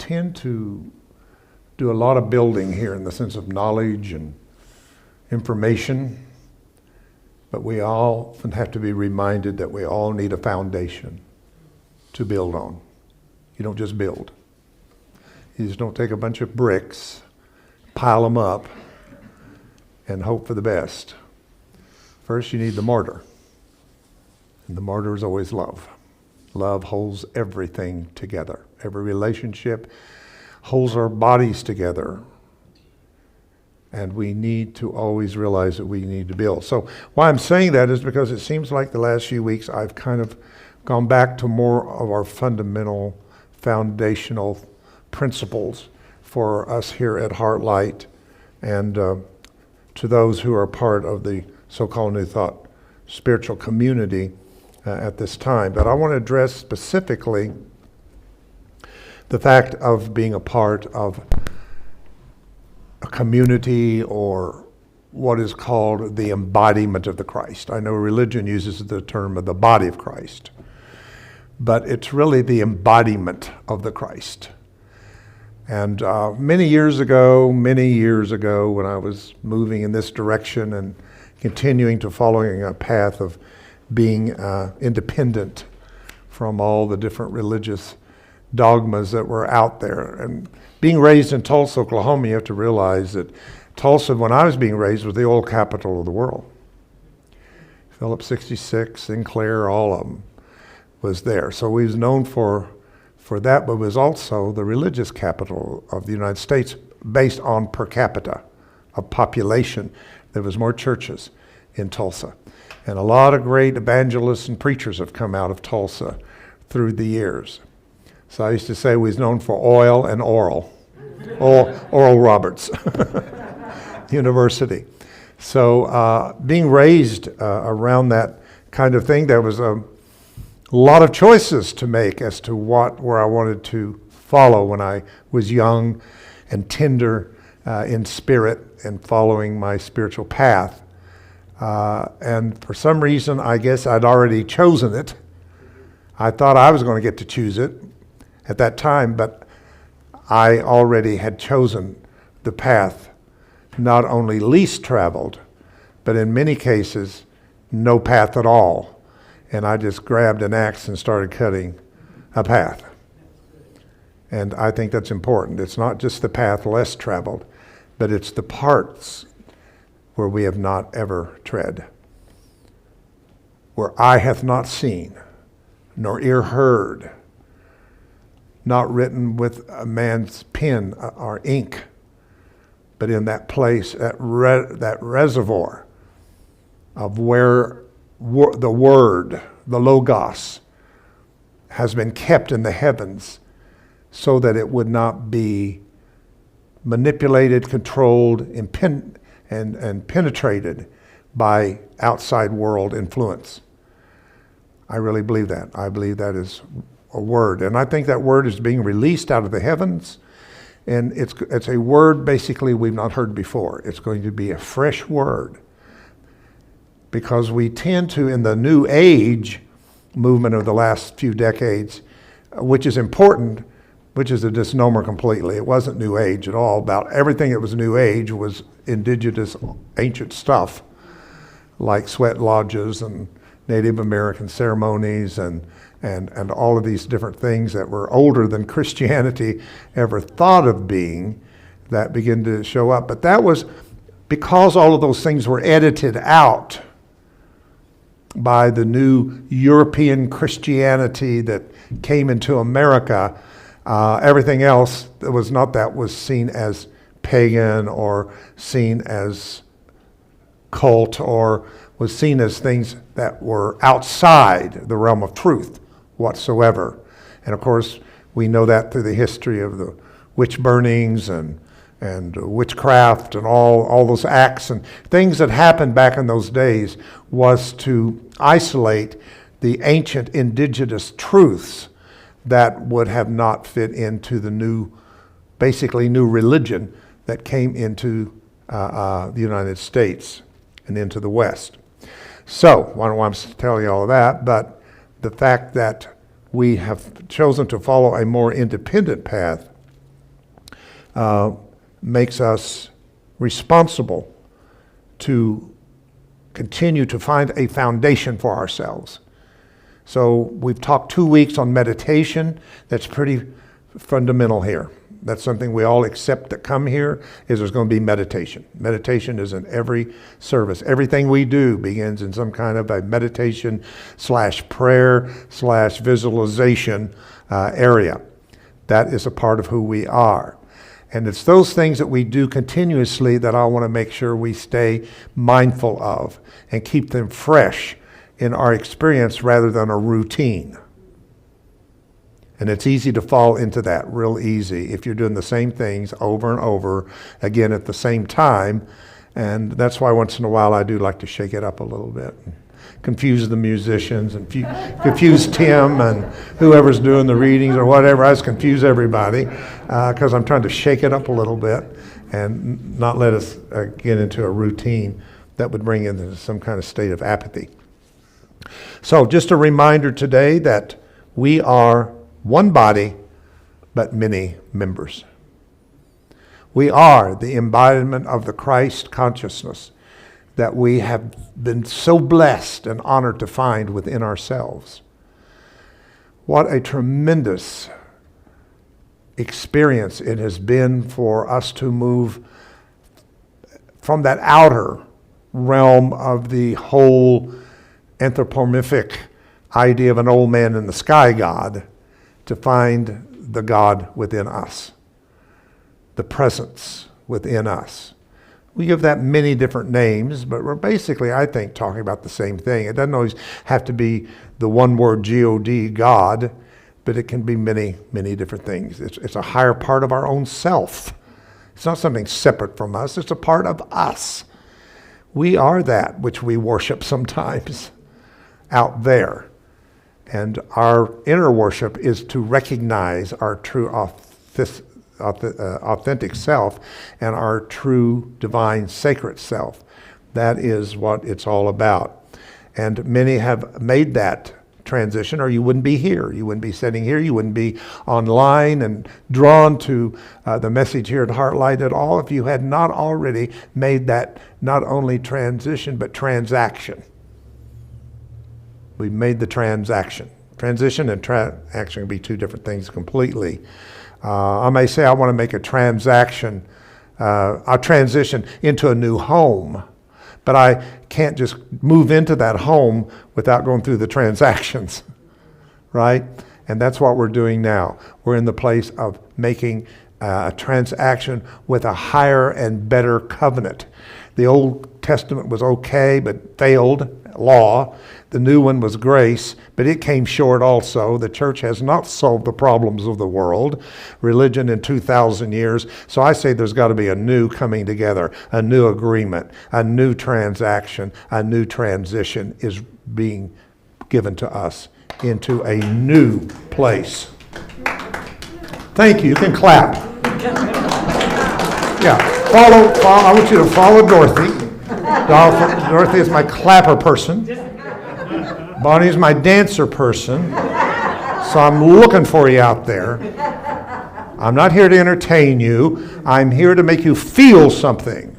tend to do a lot of building here in the sense of knowledge and information, but we often have to be reminded that we all need a foundation to build on. You don't just build. You just don't take a bunch of bricks, pile them up, and hope for the best. First, you need the mortar. And the mortar is always love. Love holds everything together. Every relationship holds our bodies together. And we need to always realize that we need to build. So why I'm saying that is because it seems like the last few weeks I've kind of gone back to more of our fundamental, foundational principles for us here at HeartLight and to those who are part of the so-called New Thought spiritual community at this time. But I want to address specifically the fact of being a part of a community or what is called the embodiment of the Christ. I know religion uses the term of the body of Christ, but it's really the embodiment of the Christ. And many years ago, when I was moving in this direction and continuing to following a path of being independent from all the different religious dogmas that were out there. And being raised in Tulsa, Oklahoma, you have to realize that Tulsa, when I was being raised, was the oil capital of the world. Phillips 66, Sinclair, all of them was there. So we was known for that, but was also the religious capital of the United States based on per capita of population. There was more churches in Tulsa. And a lot of great evangelists and preachers have come out of Tulsa through the years. So I used to say we was known for oil and oral. Oral Roberts University. So being raised around that kind of thing, there was a lot of choices to make as to where I wanted to follow when I was young and tender in spirit and following my spiritual path. And for some reason, I guess I'd already chosen it. I thought I was going to get to choose it at that time, but I already had chosen the path, not only least traveled, but in many cases, no path at all. And I just grabbed an axe and started cutting a path. And I think that's important. It's not just the path less traveled, but it's the parts where we have not ever tread, where eye hath not seen, nor ear heard, not written with a man's pen or ink, but in that place, that reservoir of where the Word, the Logos, has been kept in the heavens so that it would not be manipulated, controlled, and penetrated by outside world influence. I really believe that. I believe that is a word. And I think that word is being released out of the heavens. And it's a word basically we've not heard before. It's going to be a fresh word. Because we tend to, in the New Age movement of the last few decades, which is important, which is a misnomer completely. It wasn't New Age at all. About everything that was New Age was indigenous, ancient stuff, like sweat lodges and Native American ceremonies and all of these different things that were older than Christianity ever thought of being, that began to show up. But that was because all of those things were edited out by the new European Christianity that came into America. Everything else that was seen as pagan or seen as cult or was seen as things that were outside the realm of truth whatsoever. And of course, we know that through the history of the witch burnings and witchcraft and all those acts and things that happened back in those days was to isolate the ancient indigenous truths that would have not fit into the basically new religion that came into the United States and into the West. So, I don't want to tell you all of that, but the fact that we have chosen to follow a more independent path makes us responsible to continue to find a foundation for ourselves. So we've talked 2 weeks on meditation. That's pretty fundamental here. That's something we all accept that come here, is there's going to be meditation. Meditation is in every service. Everything we do begins in some kind of a meditation / prayer / visualization area. That is a part of who we are. And it's those things that we do continuously that I want to make sure we stay mindful of and keep them fresh in our experience rather than a routine. And it's easy to fall into that, real easy, if you're doing the same things over and over, again at the same time. And that's why once in a while I do like to shake it up a little bit. Confuse the musicians and confuse Tim and whoever's doing the readings or whatever. I just confuse everybody because I'm trying to shake it up a little bit and not let us get into a routine that would bring into some kind of state of apathy. So just a reminder today that we are one body, but many members. We are the embodiment of the Christ consciousness that we have been so blessed and honored to find within ourselves. What a tremendous experience it has been for us to move from that outer realm of the whole anthropomorphic idea of an old man in the sky God to find the God within us, the presence within us. We give that many different names, but we're basically, I think, talking about the same thing. It doesn't always have to be the one word G-O-D, God, but it can be many, many different things. It's a higher part of our own self. It's not something separate from us. It's a part of us. We are that which we worship sometimes out there. And our inner worship is to recognize our true authentic self and our true divine sacred self. That is what it's all about. And many have made that transition, or you wouldn't be here. You wouldn't be sitting here. You wouldn't be online and drawn to the message here at HeartLight at all if you had not already made that not only transition, but transaction. We made the transaction. Transition and transaction can be two different things completely. I may say I want to make a transaction, a transition into a new home, but I can't just move into that home without going through the transactions, right? And that's what we're doing now. We're in the place of making a transaction with a higher and better covenant. The Old Testament was okay, but failed, law. The new one was grace, but it came short also. The church has not solved the problems of the world, religion in 2,000 years. So I say there's got to be a new coming together, a new agreement, a new transaction, a new transition is being given to us into a new place. Thank you. You can clap. Yeah, follow. I want you to follow Dorothy. Dorothy is my clapper person. Bonnie's my dancer person. So I'm looking for you out there. I'm not here to entertain you. I'm here to make you feel something.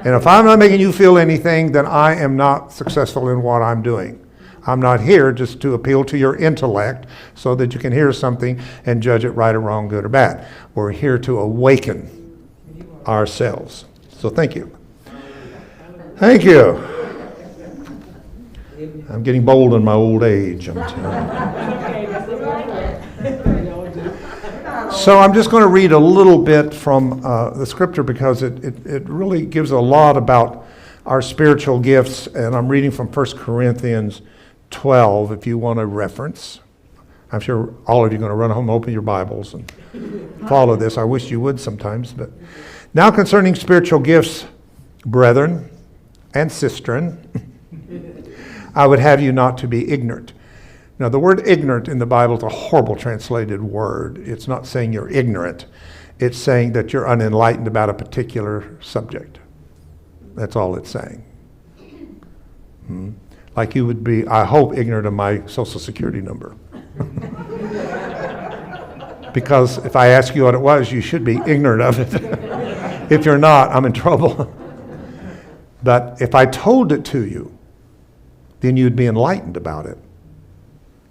And if I'm not making you feel anything, then I am not successful in what I'm doing. I'm not here just to appeal to your intellect so that you can hear something and judge it right or wrong, good or bad. We're here to awaken ourselves. So thank you. Thank you. I'm getting bold in my old age, I'm telling you. So I'm just going to read a little bit from the scripture because it really gives a lot about our spiritual gifts, and I'm reading from 1 Corinthians 12 if you want a reference. I'm sure all of you are going to run home and open your Bibles and follow this. I wish you would sometimes. But now concerning spiritual gifts, brethren and sistren, I would have you not to be ignorant. Now, the word ignorant in the Bible is a horrible translated word. It's not saying you're ignorant. It's saying that you're unenlightened about a particular subject. That's all it's saying. Like you would be, I hope, ignorant of my Social Security number. Because if I ask you what it was, you should be ignorant of it. If you're not, I'm in trouble. But if I told it to you, then you'd be enlightened about it.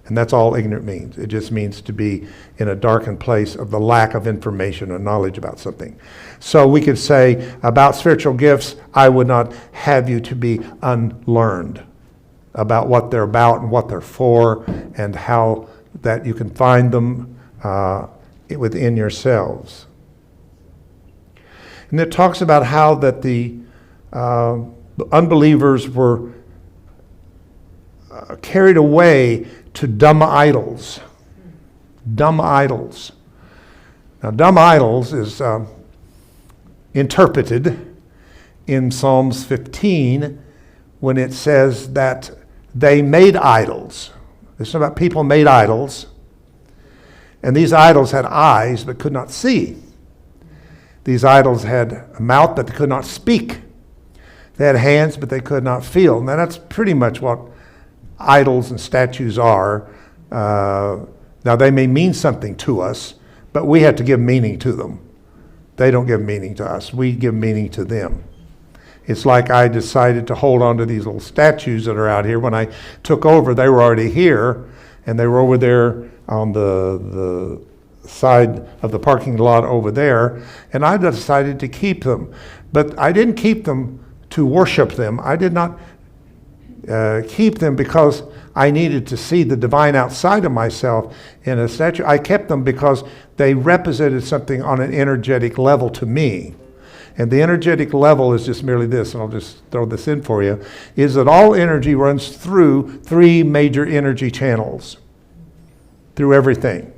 And that's all ignorant means. It just means to be in a darkened place of the lack of information or knowledge about something. So we could say about spiritual gifts, I would not have you to be unlearned about what they're about and what they're for and how that you can find them within yourselves. And it talks about how that the unbelievers were carried away to dumb idols. Dumb idols. Now, dumb idols is interpreted in Psalms 15 when it says that they made idols. It's about people made idols. And these idols had eyes but could not see. These idols had a mouth but they could not speak. They had hands but they could not feel. Now, that's pretty much what idols and statues are. Now they may mean something to us, but we have to give meaning to them. They don't give meaning to us. We give meaning to them. It's like I decided to hold on to these little statues that are out here. When I took over, they were already here, and they were over there on the side of the parking lot over there, and I decided to keep them. But I didn't keep them to worship them. I did not keep them because I needed to see the divine outside of myself in a statue. I kept them because they represented something on an energetic level to me. And the energetic level is just merely this, and I'll just throw this in for you, is that all energy runs through three major energy channels, through everything.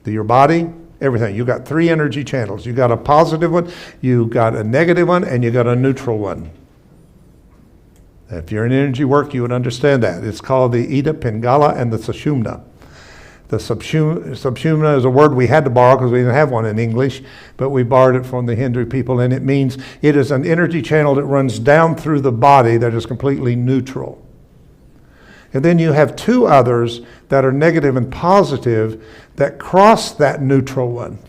Through your body, everything. You got three energy channels. You got a positive one, you got a negative one, and you got a neutral one. If you're in energy work, you would understand that. It's called the Ida, Pingala, and the Sushumna. The Sushumna is a word we had to borrow because we didn't have one in English, but we borrowed it from the Hindu people, and it means it is an energy channel that runs down through the body that is completely neutral. And then you have two others that are negative and positive that cross that neutral one.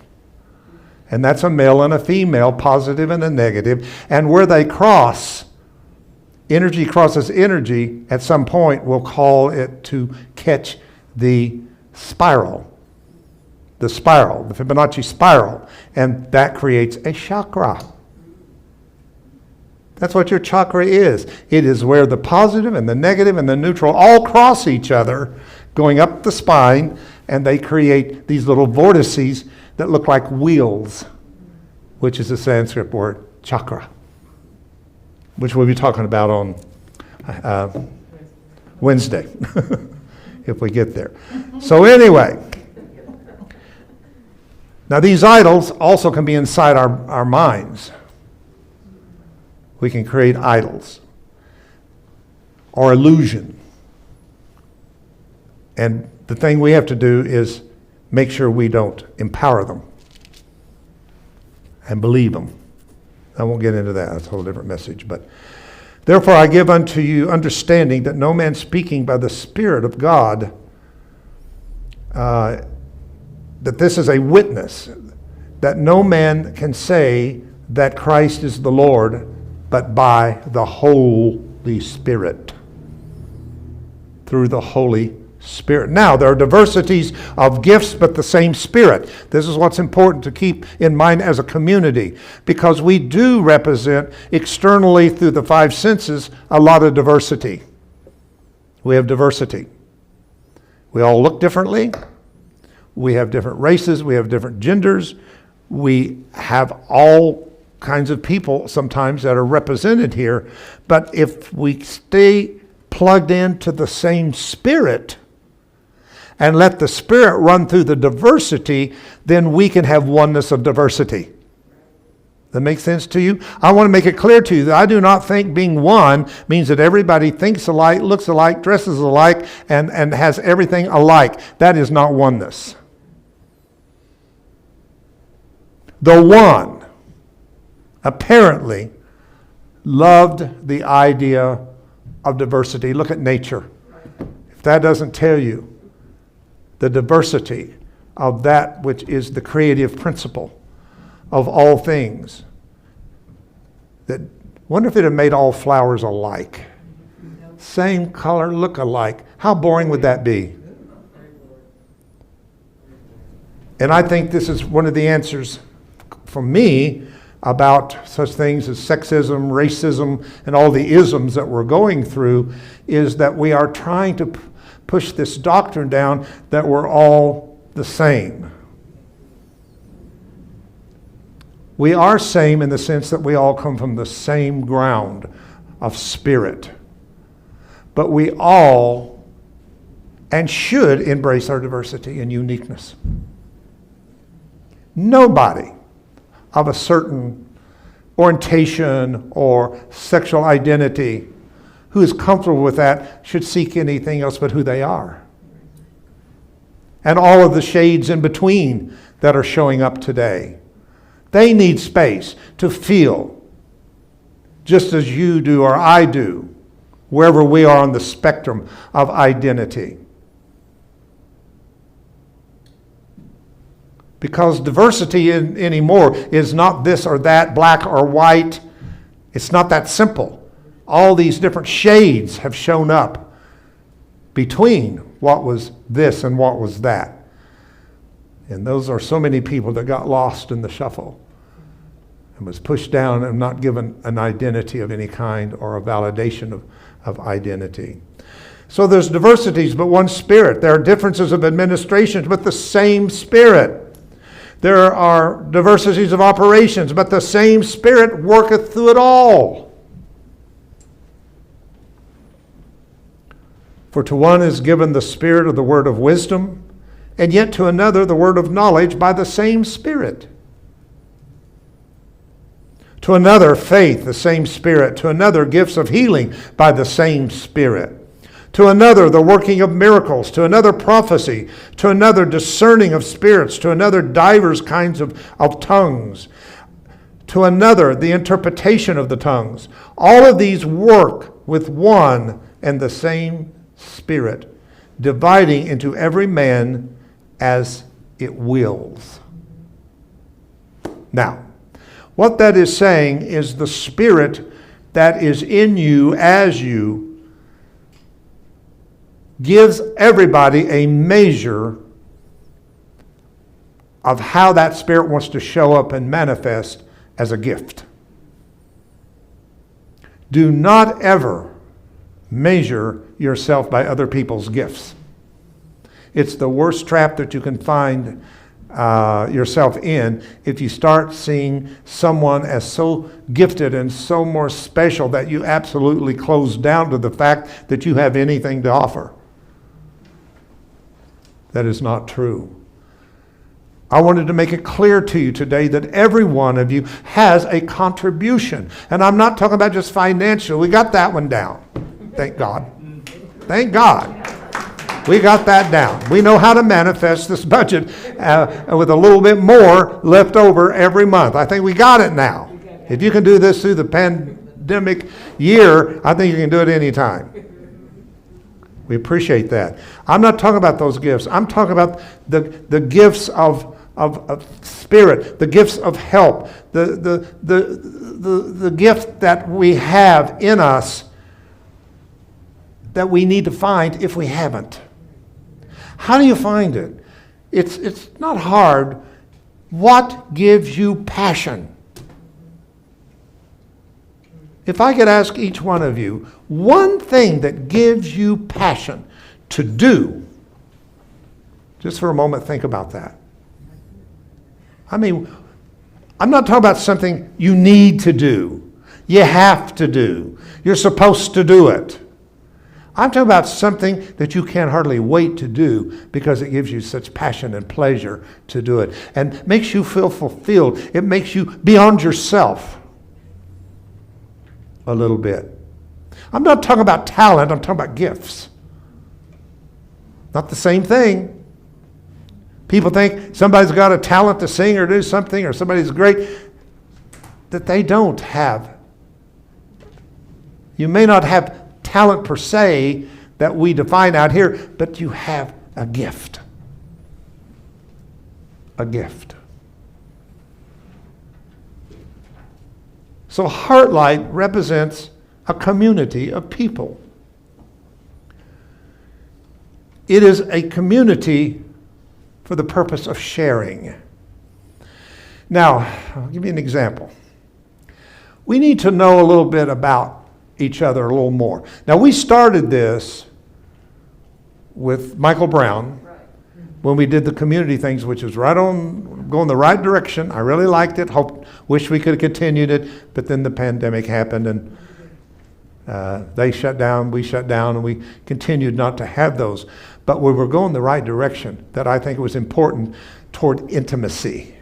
And that's a male and a female, positive and a negative. And where they cross, energy crosses energy, at some point we'll call it to catch the spiral, the Fibonacci spiral, and that creates a chakra. That's what your chakra is. It is where the positive and the negative and the neutral all cross each other, going up the spine, and they create these little vortices that look like wheels, which is a Sanskrit word, chakra, which we'll be talking about on Wednesday, if we get there. So anyway, now these idols also can be inside our minds. We can create idols or illusion. And the thing we have to do is make sure we don't empower them and believe them. I won't get into that. That's a whole different message. But therefore I give unto you understanding that no man speaking by the Spirit of God, that this is a witness, that no man can say that Christ is the Lord, but by the Holy Spirit. Through the Holy Spirit. Now, there are diversities of gifts, but the same Spirit. This is what's important to keep in mind as a community, because we do represent externally through the five senses a lot of diversity. We have diversity. We all look differently. We have different races. We have different genders. We have all kinds of people sometimes that are represented here. But if we stay plugged into the same Spirit and let the Spirit run through the diversity, then we can have oneness of diversity. That makes sense to you? I want to make it clear to you that I do not think being one means that everybody thinks alike, looks alike, dresses alike, and has everything alike. That is not oneness. The one apparently loved the idea of diversity. Look at nature. If that doesn't tell you the diversity of that which is the creative principle of all things. That, wonder if it had made all flowers alike. Same color, look alike. How boring would that be? And I think this is one of the answers for me about such things as sexism, racism, and all the isms that we're going through, is that we are trying to push this doctrine down that we're all the same. We are same in the sense that we all come from the same ground of spirit. But we all, and should, embrace our diversity and uniqueness. Nobody of a certain orientation or sexual identity who is comfortable with that should seek anything else but who they are. And all of the shades in between that are showing up today. They need space to feel just as you do or I do, wherever we are on the spectrum of identity. Because diversity anymore is not this or that, black or white. It's not that simple. All these different shades have shown up between what was this and what was that. And those are so many people that got lost in the shuffle and was pushed down and not given an identity of any kind or a validation of identity. So there's diversities, but one spirit. There are differences of administrations, but the same spirit. There are diversities of operations, but the same Spirit worketh through it all. For to one is given the Spirit of the word of wisdom, and yet to another the word of knowledge by the same Spirit. To another faith, the same Spirit. To another gifts of healing by the same Spirit. To another the working of miracles, to another prophecy, to another discerning of spirits, to another divers kinds of tongues, to another the interpretation of the tongues. All of these work with one and the same Spirit, dividing into every man as it wills. Now, what that is saying is the Spirit that is in you as you gives everybody a measure of how that Spirit wants to show up and manifest as a gift. Do not ever measure yourself by other people's gifts. It's the worst trap that you can find yourself in if you start seeing someone as so gifted and so more special that you absolutely close down to the fact that you have anything to offer. That is not true. I wanted to make it clear to you today that every one of you has a contribution. And I'm not talking about just financial. We got that one down. Thank God. Thank God. We got that down. We know how to manifest this budget with a little bit more left over every month. I think we got it now. If you can do this through the pandemic year, I think you can do it anytime. We appreciate that. I'm not talking about those gifts. I'm talking about the gifts of spirit, the gifts of help, the gift that we have in us that we need to find if we haven't. How do you find it? It's not hard. What gives you passion? If I could ask each one of you one thing that gives you passion to do, just for a moment think about that. I mean, I'm not talking about something you need to do, you have to do, you're supposed to do it. I'm talking about something that you can't hardly wait to do because it gives you such passion and pleasure to do it and makes you feel fulfilled. It makes you beyond yourself a little bit. I'm not talking about talent, I'm talking about gifts. Not the same thing. People think somebody's got a talent to sing or do something, or somebody's great, that they don't have. You may not have talent per se that we define out here, but you have a gift. a gift. So HeartLight represents a community of people. It is a community for the purpose of sharing. Now, I'll give you an example. We need to know a little bit about each other a little more. Now, we started this with Michael Brown when we did the community things, which was right on, going the right direction. I really liked it. Wish we could have continued it, but then the pandemic happened and they shut down, we shut down, and we continued not to have those. But we were going the right direction, that I think it was important toward intimacy.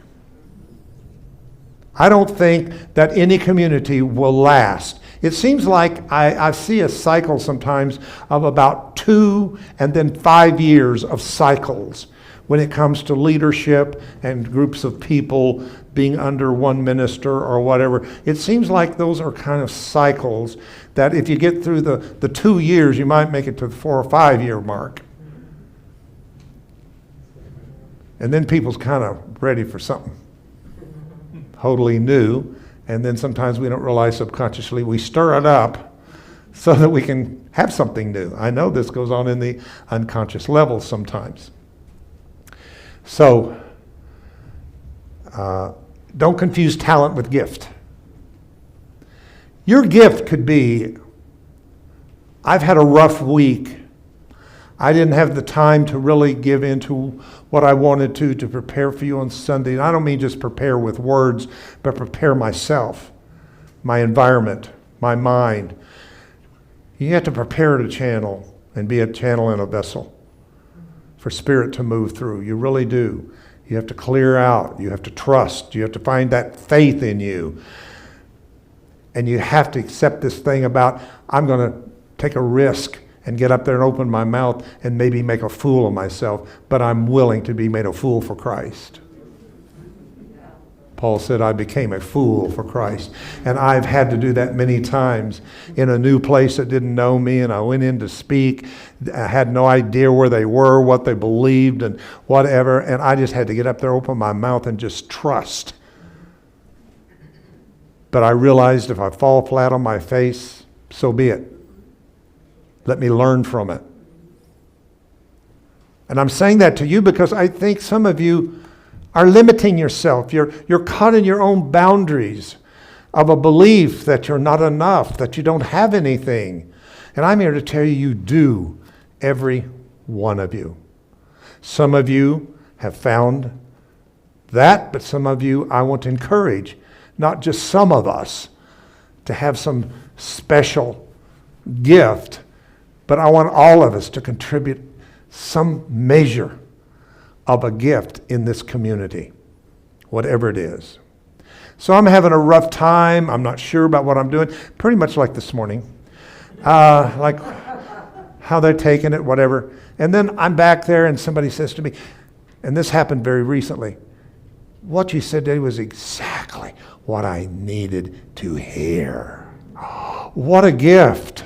I don't think that any community will last. It seems like I see a cycle sometimes of about 2 and then 5 years of cycles when it comes to leadership and groups of people being under one minister or whatever. It seems like those are kind of cycles that if you get through the 2 years, you might make it to the 4 or 5 year mark. And then people's kind of ready for something totally new. And then sometimes we don't realize subconsciously we stir it up so that we can have something new. I know this goes on in the unconscious level sometimes. So, don't confuse talent with gift. Your gift could be, I've had a rough week. I didn't have the time to really give into what I wanted to prepare for you on Sunday. And I don't mean just prepare with words, but prepare myself, my environment, my mind. You have to prepare to channel and be a channel and a vessel for Spirit to move through. You really do. You have to clear out. You have to trust. You have to find that faith in you. And you have to accept this thing about, I'm going to take a risk and get up there and open my mouth and maybe make a fool of myself, but I'm willing to be made a fool for Christ. Paul said, I became a fool for Christ. And I've had to do that many times in a new place that didn't know me, and I went in to speak. I had no idea where they were, what they believed, and whatever, and I just had to get up there, open my mouth, and just trust. But I realized if I fall flat on my face, so be it. Let me learn from it. And I'm saying that to you because I think some of you are limiting yourself. You're caught in your own boundaries of a belief that you're not enough, that you don't have anything. And I'm here to tell you, you do, every one of you. Some of you have found that, but some of you I want to encourage, not just some of us, to have some special gift, but I want all of us to contribute some measure of a gift in this community, whatever it is. So I'm having a rough time. I'm not sure about what I'm doing. Pretty much like this morning. Like how they're taking it, whatever. And then I'm back there and somebody says to me, and this happened very recently, what you said today was exactly what I needed to hear. What a gift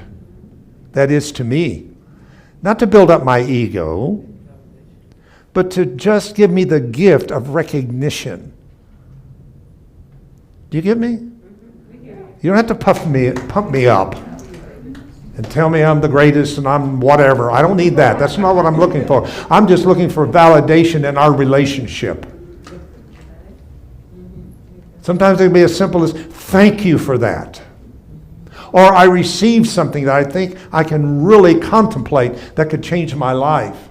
that is to me. Not to build up my ego, but to just give me the gift of recognition. Do you get me? You don't have to pump me up and tell me I'm the greatest and I'm whatever. I don't need that. That's not what I'm looking for. I'm just looking for validation in our relationship. Sometimes it can be as simple as, thank you for that. Or I received something that I think I can really contemplate that could change my life.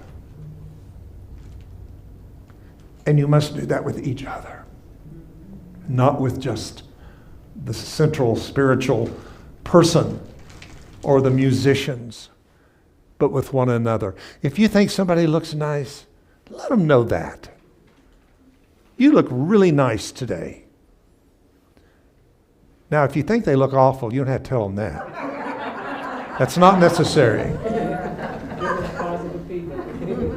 And you must do that with each other. Not with just the central spiritual person or the musicians, but with one another. If you think somebody looks nice, let them know that. You look really nice today. Now, if you think they look awful, you don't have to tell them that. That's not necessary.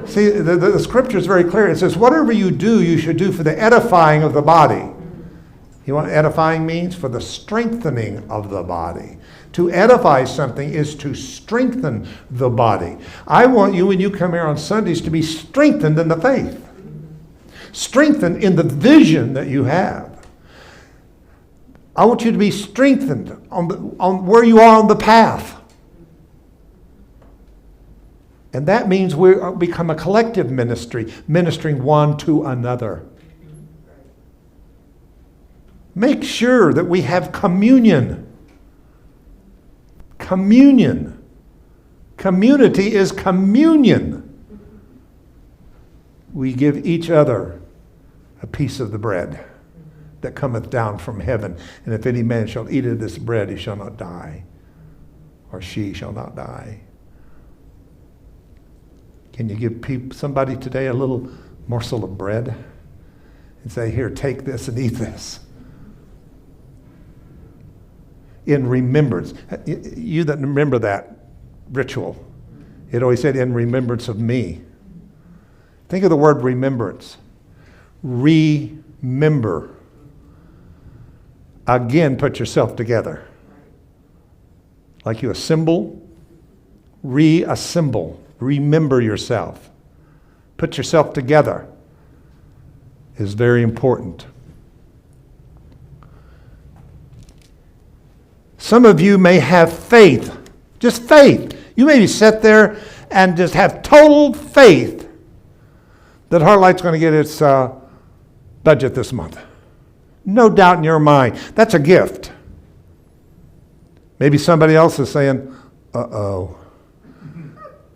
See, the scripture is very clear. It says, whatever you do, you should do for the edifying of the body. You know what edifying means? For the strengthening of the body. To edify something is to strengthen the body. I want you, when you come here on Sundays, to be strengthened in the faith. strengthened in the vision that you have. I want you to be strengthened on where you are on the path. And that means we become a collective ministry, ministering one to another. Make sure that we have communion. Communion. Community is communion. We give each other a piece of the bread that cometh down from heaven. And if any man shall eat of this bread, he shall not die, or she shall not die. Can you give somebody today a little morsel of bread and say, here, take this and eat this? In remembrance. You that remember that ritual, it always said, in remembrance of me. Think of the word remembrance. Remember. Again, put yourself together. Like you assemble, reassemble. Remember yourself. Put yourself together is very important. Some of you may have faith, just faith. You maybe sit there and just have total faith that HeartLight's going to get its budget this month. No doubt in your mind. That's a gift. Maybe somebody else is saying, uh-oh.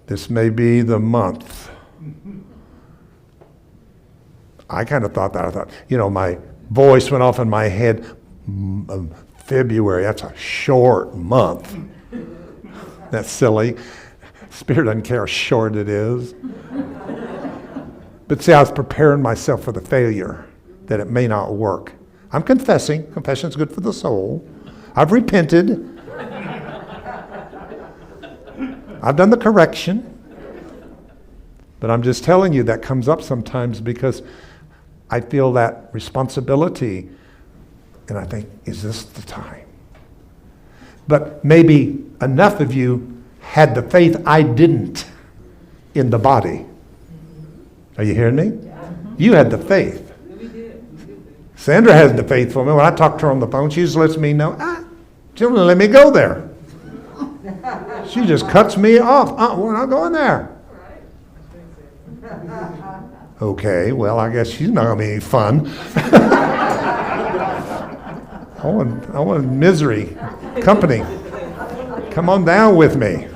This may be the month. I kind of thought that. I thought, my voice went off in my head. February, that's a short month. That's silly. Spirit doesn't care how short it is. But see, I was preparing myself for the failure, that it may not work. I'm confessing. Confession's good for the soul. I've repented. I've done the correction. But I'm just telling you that comes up sometimes because I feel that responsibility and I think, is this the time? But maybe enough of you had the faith I didn't in the body. Are you hearing me? Yeah. You had the faith. We did. Sandra has the faith for me. When I talk to her on the phone, she just lets me know, she doesn't let me go there. She just cuts me off. We're not going there. Okay, well, I guess she's not going to be any fun. I want misery, company. Come on down with me.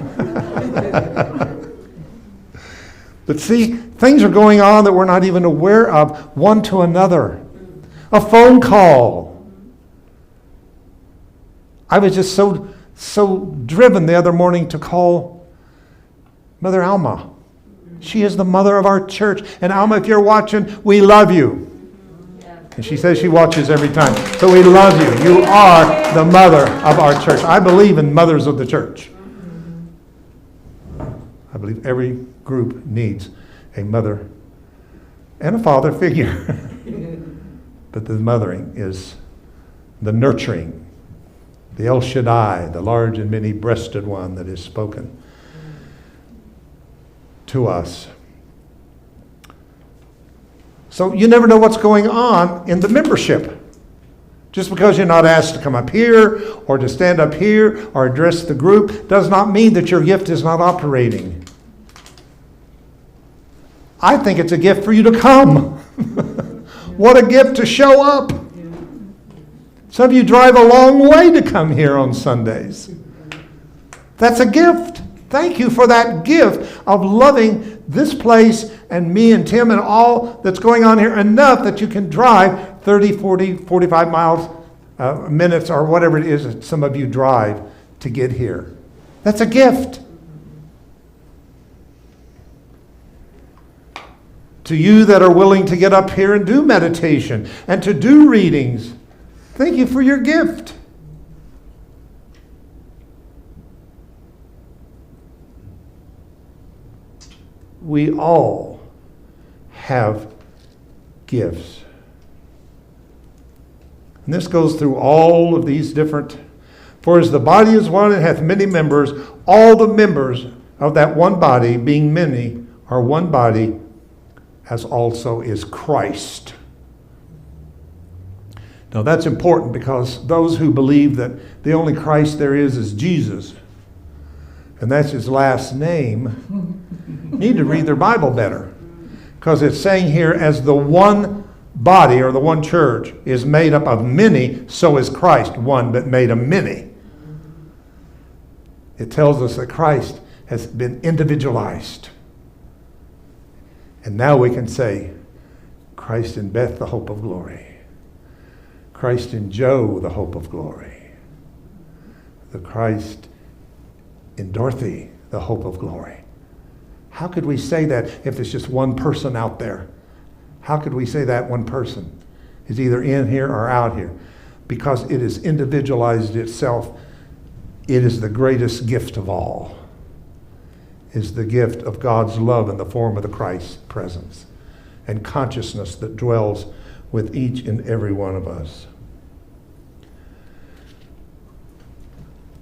But see, things are going on that we're not even aware of, one to another. A phone call. I was just so driven the other morning to call Mother Alma. She is the mother of our church. And Alma, if you're watching, we love you. And she says she watches every time. So we love you. You are the mother of our church. I believe in mothers of the church. I believe every group needs a mother and a father figure. But the mothering is the nurturing, the El Shaddai, the large and many-breasted one that is spoken to us. So you never know what's going on in the membership. Just because you're not asked to come up here or to stand up here or address the group does not mean that your gift is not operating. I think it's a gift for you to come. What a gift to show up. Some of you drive a long way to come here on Sundays. That's a gift. Thank you for that gift of loving this place and me and Tim and all that's going on here enough that you can drive 30, 40, 45 miles, minutes or whatever it is that some of you drive to get here. That's a gift. To you that are willing to get up here and do meditation and to do readings, thank you for your gift. We all have gifts. And this goes through all of these different. For as the body is one and hath many members, all the members of that one body, being many, are one body, as also is Christ. Now that's important because those who believe that the only Christ there is Jesus, and that's his last name, need to read their Bible better. Because it's saying here, as the one body or the one church is made up of many, so is Christ one, but made of many. It tells us that Christ has been individualized. And now we can say, Christ in Beth, the hope of glory. Christ in Joe, the hope of glory. The Christ in Dorothy, the hope of glory. How could we say that if it's just one person out there? How could we say that one person is either in here or out here? Because it has individualized itself. It is the greatest gift of all. Is the gift of God's love in the form of the Christ presence and consciousness that dwells with each and every one of us.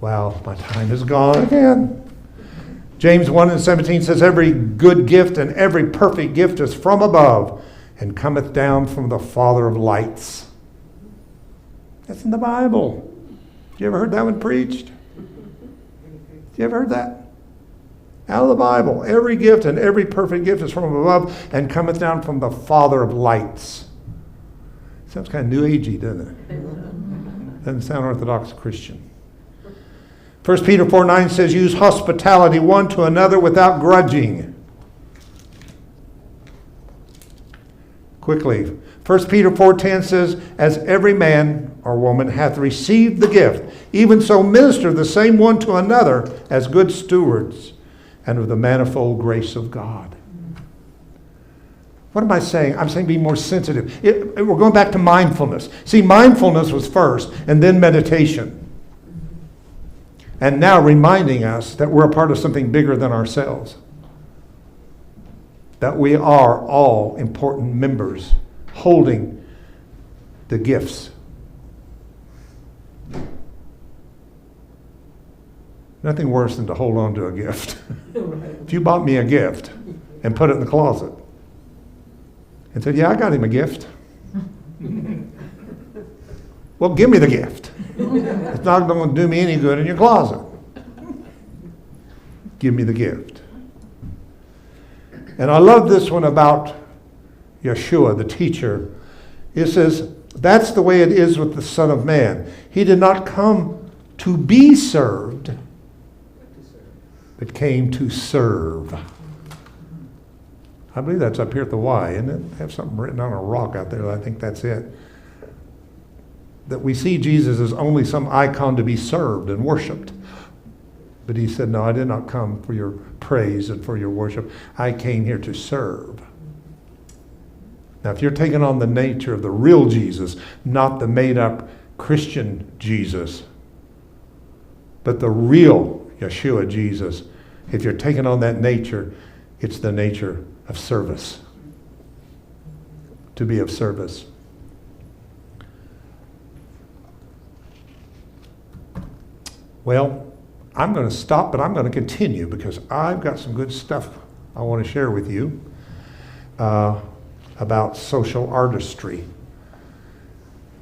Wow, my time is gone again. James 1:17 says, every good gift and every perfect gift is from above and cometh down from the Father of lights. That's in the Bible. You ever heard that one preached? You ever heard that? Out of the Bible. Every gift and every perfect gift is from above and cometh down from the Father of lights. Sounds kind of New Agey, doesn't it? Doesn't sound Orthodox Christian. 1 Peter 4:9 says, use hospitality one to another without grudging. Quickly. 1 Peter 4:10 says, as every man or woman hath received the gift, even so minister the same one to another as good stewards and of the manifold grace of God. What am I saying? I'm saying be more sensitive. We're going back to mindfulness. See, mindfulness was first and then meditation. And now reminding us that we're a part of something bigger than ourselves. That we are all important members holding the gifts. Nothing worse than to hold on to a gift. If you bought me a gift and put it in the closet and said, yeah, I got him a gift. Well, give me the gift. It's not going to do me any good in your closet. Give me the gift. And I love this one about Yeshua, the teacher. It says, that's the way it is with the Son of Man. He did not come to be served, but came to serve. I believe that's up here at the Y, isn't it? I have something written on a rock out there. I think that's it. That we see Jesus as only some icon to be served and worshiped. But he said, no, I did not come for your praise and for your worship. I came here to serve. Now, if you're taking on the nature of the real Jesus, not the made-up Christian Jesus, but the real Yeshua Jesus, if you're taking on that nature, it's the nature of service. To be of service. Well, I'm going to stop, but I'm going to continue because I've got some good stuff I want to share with you about social artistry.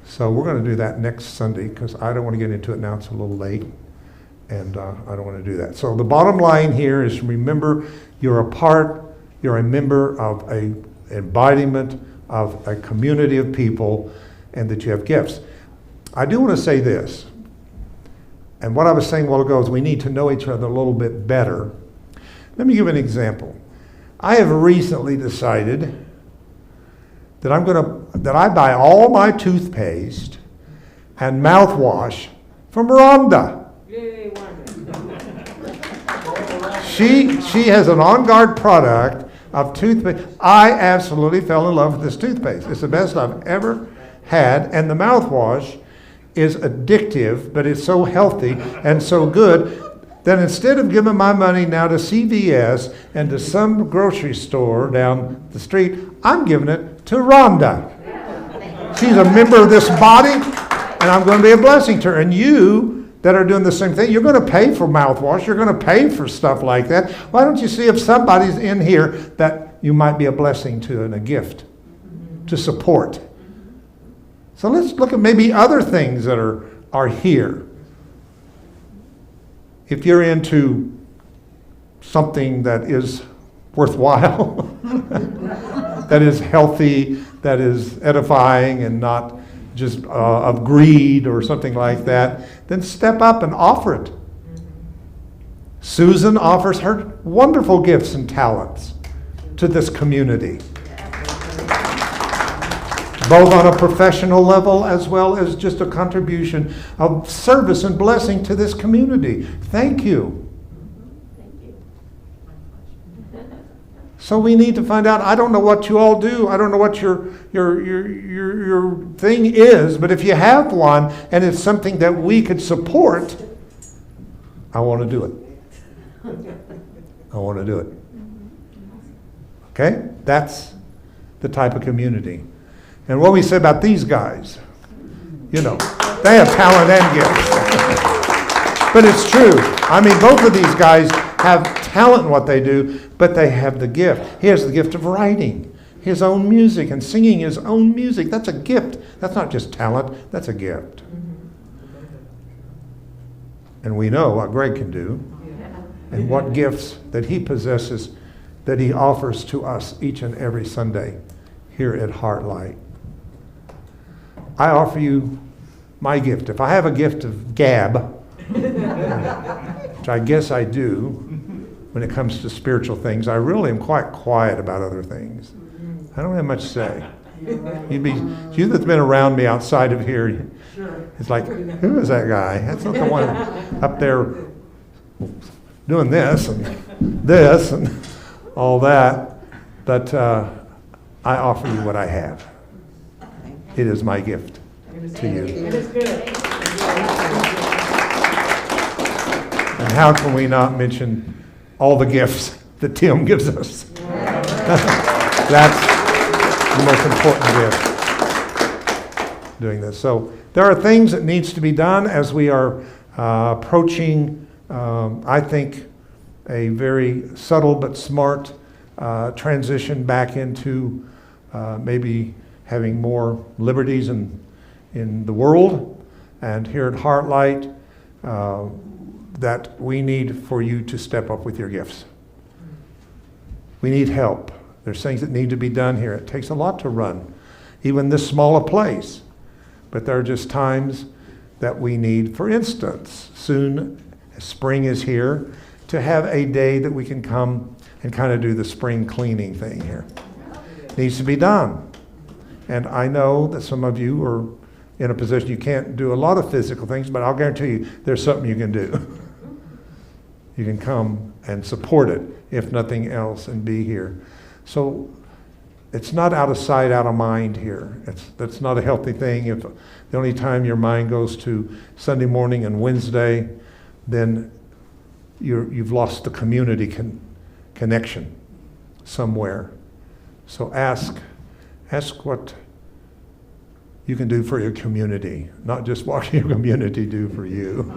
So we're going to do that next Sunday because I don't want to get into it now. It's a little late, and I don't want to do that. So the bottom line here is remember you're a member of an embodiment of a community of people and that you have gifts. I do want to say this. And what I was saying a while ago is we need to know each other a little bit better. Let me give an example. I have recently decided that I buy all my toothpaste and mouthwash from Rhonda. Yay, She has an On Guard product of toothpaste. I absolutely fell in love with this toothpaste. It's the best I've ever had, and the mouthwash is addictive, but it's so healthy and so good that instead of giving my money now to CVS and to some grocery store down the street, I'm giving it to Rhonda. She's a member of this body, and I'm going to be a blessing to her. And you that are doing the same thing, you're going to pay for mouthwash. You're going to pay for stuff like that. Why don't you see if somebody's in here that you might be a blessing to and a gift to support. So let's look at maybe other things that are here. If you're into something that is worthwhile, that is healthy, that is edifying and not just of greed or something like that, then step up and offer it. Susan offers her wonderful gifts and talents to this community, both on a professional level as well as just a contribution of service and blessing to this community. Thank you. So we need to find out. I don't know what you all do. I don't know what your thing is, but if you have one and it's something that we could support, I want to do it. I want to do it. Okay? That's the type of community. And what we say about these guys, they have talent and gifts. But it's true. I mean, both of these guys have talent in what they do, but they have the gift. He has the gift of writing his own music and singing his own music. That's a gift. That's not just talent. That's a gift. And we know what Greg can do and what gifts that he possesses that he offers to us each and every Sunday here at HeartLight. I offer you my gift. If I have a gift of gab, which I guess I do when it comes to spiritual things, I really am quite quiet about other things. I don't have much to say. You that's been around me outside of here, it's like, who is that guy? That's not the one up there doing this and all that. But I offer you what I have. It is my gift to you. It is good. And how can we not mention all the gifts that Tim gives us? That's the most important gift, doing this. So there are things that needs to be done as we are approaching, I think, a very subtle but smart transition back into maybe having more liberties in the world. And here at HeartLight, that we need for you to step up with your gifts. We need help. There's things that need to be done here. It takes a lot to run, even this small a place. But there are just times that we need, for instance, soon, as spring is here, to have a day that we can come and kind of do the spring cleaning thing here. It needs to be done. And I know that some of you are in a position you can't do a lot of physical things, but I'll guarantee you there's something you can do. You can come and support it, if nothing else, and be here. So it's not out of sight, out of mind here. That's not a healthy thing. If the only time your mind goes to Sunday morning and Wednesday, then you've lost the community connection somewhere. So ask what you can do for your community, not just what your community do for you.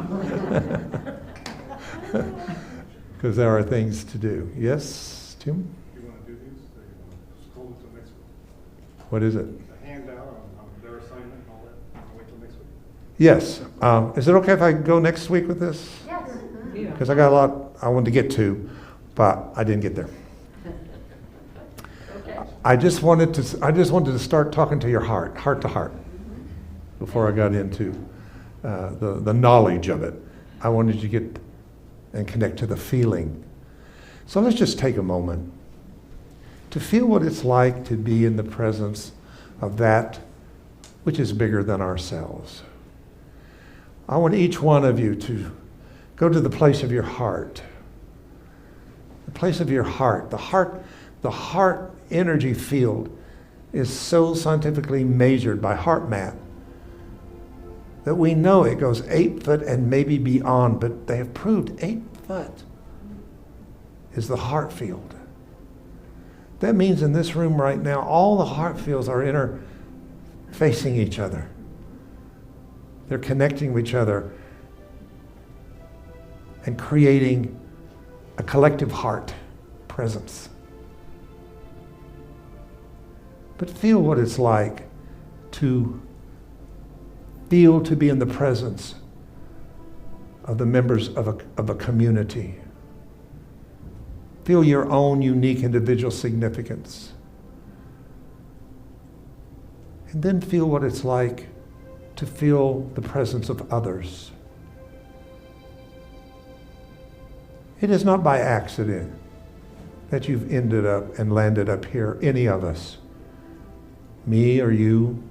Because there are things to do. Yes, Tim? You want to do these? Or you want to hold it till next week? What is it? The handout on their assignment and all that. Wait till next week. Yes. Is it okay if I go next week with this? Yes. Because I got a lot I wanted to get to, but I didn't get there. Okay. I just wanted to start talking to your heart to heart, before I got into the knowledge of it. I wanted you to get and connect to the feeling. So let's just take a moment to feel what it's like to be in the presence of that which is bigger than ourselves. I want each one of you to go to the place of your heart. The place of your heart. The heart energy field is so scientifically measured by HeartMath that we know it goes 8 foot and maybe beyond, but they have proved 8 foot is the heart field. That means in this room right now, all the heart fields are interfacing each other. They're connecting with each other and creating a collective heart presence. but feel what it's like to feel to be in the presence of the members of a community. Feel your own unique individual significance. And then feel what it's like to feel the presence of others. It is not by accident that you've ended up and landed up here, any of us. Me or you.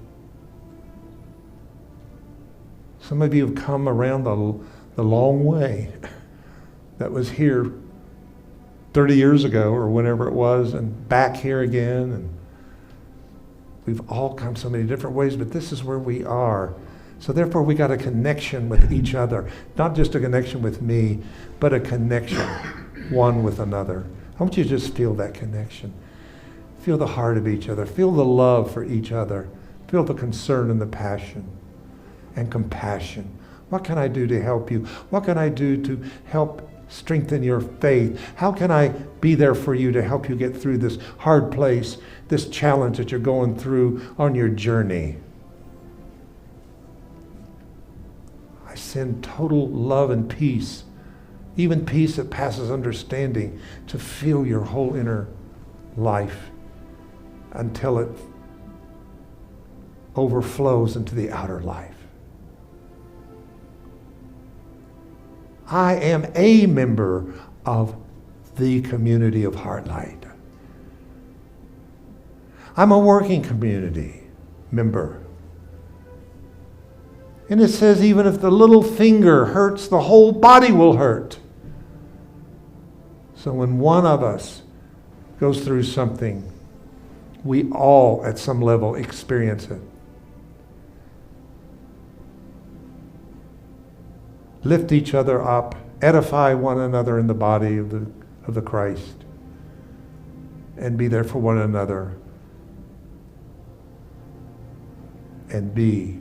Some of you have come around the long way that was here 30 years ago or whenever it was, and back here again. And we've all come so many different ways, but this is where we are. So therefore we got a connection with each other. Not just a connection with me, but a connection one with another. I want you to just feel that connection. Feel the heart of each other. Feel the love for each other. Feel the concern and the passion and compassion. What can I do to help you? What can I do to help strengthen your faith? How can I be there for you to help you get through this hard place, this challenge that you're going through on your journey? I send total love and peace, even peace that passes understanding, to fill your whole inner life until it overflows into the outer life. I am a member of the community of HeartLight. I'm a working community member. And it says even if the little finger hurts, the whole body will hurt. So when one of us goes through something, we all at some level experience it. Lift each other up, edify one another in the body of the Christ, and be there for one another, and be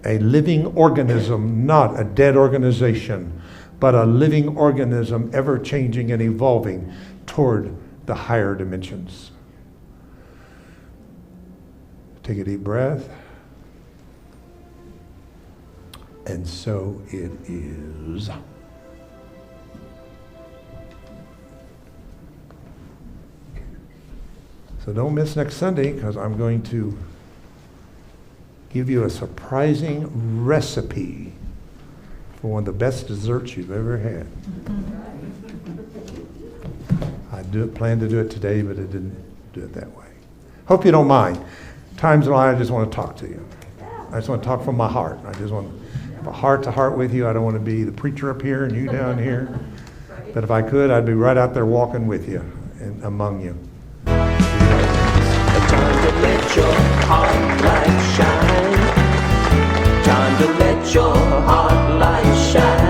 a living organism, not a dead organization, but a living organism ever changing and evolving toward the higher dimensions. Take a deep breath. And so it is. So don't miss next Sunday, because I'm going to give you a surprising recipe for one of the best desserts you've ever had. I planned to do it today, but I didn't do it that way. Hope you don't mind. Times in life I just want to talk to you. I just want to talk from my heart. I just want to have a heart-to-heart with you. I don't want to be the preacher up here and you down here. But if I could, I'd be right out there walking with you and among you. Time to let your heart light shine. Time to let your heart light shine.